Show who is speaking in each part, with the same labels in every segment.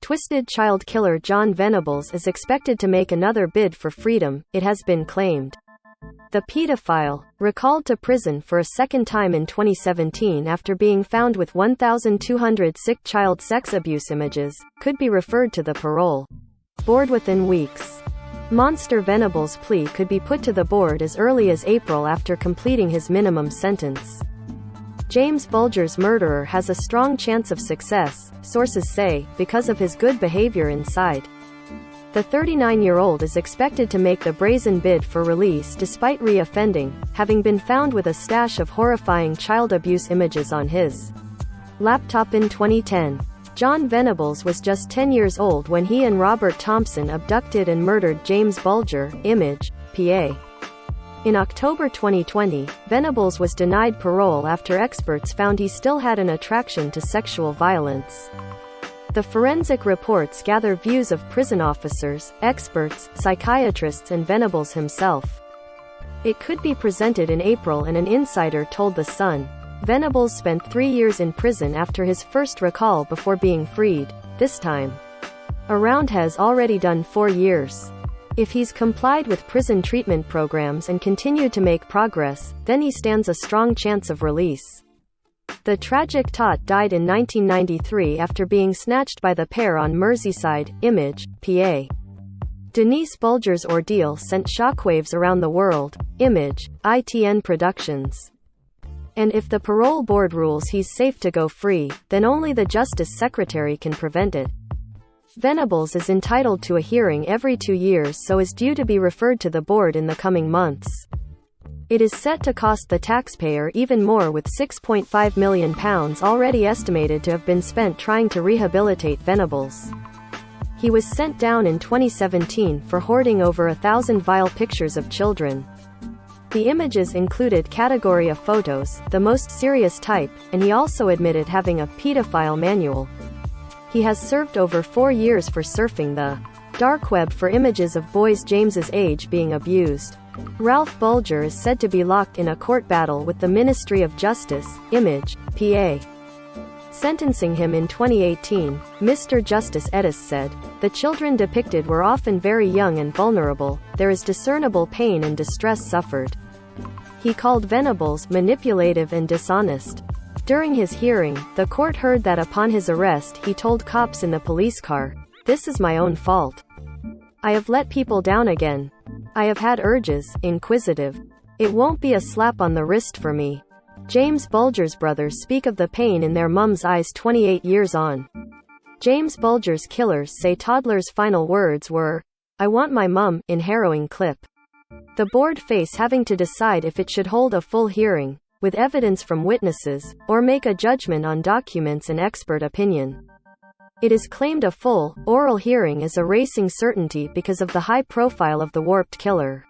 Speaker 1: Twisted child killer Jon Venables is expected to make another bid for freedom, it has been claimed. The pedophile, recalled to prison for a second time in 2017 after being found with 1,200 sick child sex abuse images, could be referred to the parole board within weeks. Monster Venables' plea could be put to the board as early as April after completing his minimum sentence. James Bulger's murderer has a strong chance of success, sources say, because of his good behavior inside. The 39-year-old is expected to make the brazen bid for release despite re-offending, having been found with a stash of horrifying child abuse images on his laptop in 2010. Jon Venables was just 10 years old when he and Robert Thompson abducted and murdered James Bulger, Image, PA. In October 2020, Venables was denied parole after experts found he still had an attraction to sexual violence. The forensic reports gather views of prison officers, experts, psychiatrists and Venables himself. It could be presented in April, and an insider told The Sun. Venables spent 3 years in prison after his first recall before being freed, this time around has already done 4 years. If he's complied with prison treatment programs and continued to make progress, then he stands a strong chance of release. The tragic tot died in 1993 after being snatched by the pair on Merseyside, Image, PA. Denise Bulger's ordeal sent shockwaves around the world, Image, ITN Productions. And if the parole board rules he's safe to go free, then only the Justice Secretary can prevent it. Venables is entitled to a hearing every 2 years, so is due to be referred to the board in the coming months. It is set to cost the taxpayer even more, with £6.5 million already estimated to have been spent trying to rehabilitate Venables. He was sent down in 2017 for hoarding over 1,000 vile pictures of children. The images included category of photos, the most serious type, and he also admitted having a pedophile manual. He has served over 4 years for surfing the dark web for images of boys James's age being abused. Ralph Bulger is said to be locked in a court battle with the Ministry of Justice, Image, PA. Sentencing him in 2018, Mr. Justice Edis said, "The children depicted were often very young and vulnerable, there is discernible pain and distress suffered." He called Venables manipulative and dishonest. During his hearing, the court heard that upon his arrest he told cops in the police car, "This is my own fault. I have let people down again. I have had urges, inquisitive. It won't be a slap on the wrist for me." James Bulger's brothers speak of the pain in their mum's eyes 28 years on. James Bulger's killers say toddler's final words were, "I want my mum," in harrowing clip. The board face having to decide if it should hold a full hearing, with evidence from witnesses, or make a judgment on documents and expert opinion. It is claimed a full, oral hearing is a racing certainty because of the high profile of the warped killer.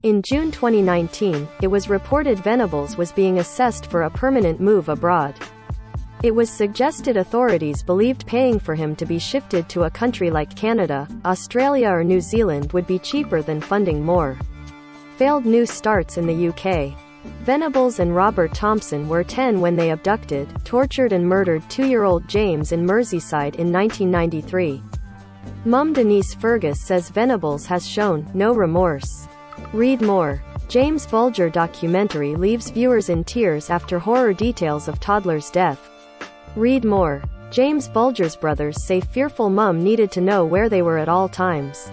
Speaker 1: In June 2019, it was reported Venables was being assessed for a permanent move abroad. It was suggested authorities believed paying for him to be shifted to a country like Canada, Australia or New Zealand would be cheaper than funding more failed new starts in the UK. Venables and Robert Thompson were 10 when they abducted, tortured and murdered 2-year-old James in Merseyside in 1993. Mum Denise Fergus says Venables has shown no remorse. Read more. James Bulger documentary leaves viewers in tears after horror details of toddler's death. Read more. James Bulger's brothers say fearful mum needed to know where they were at all times.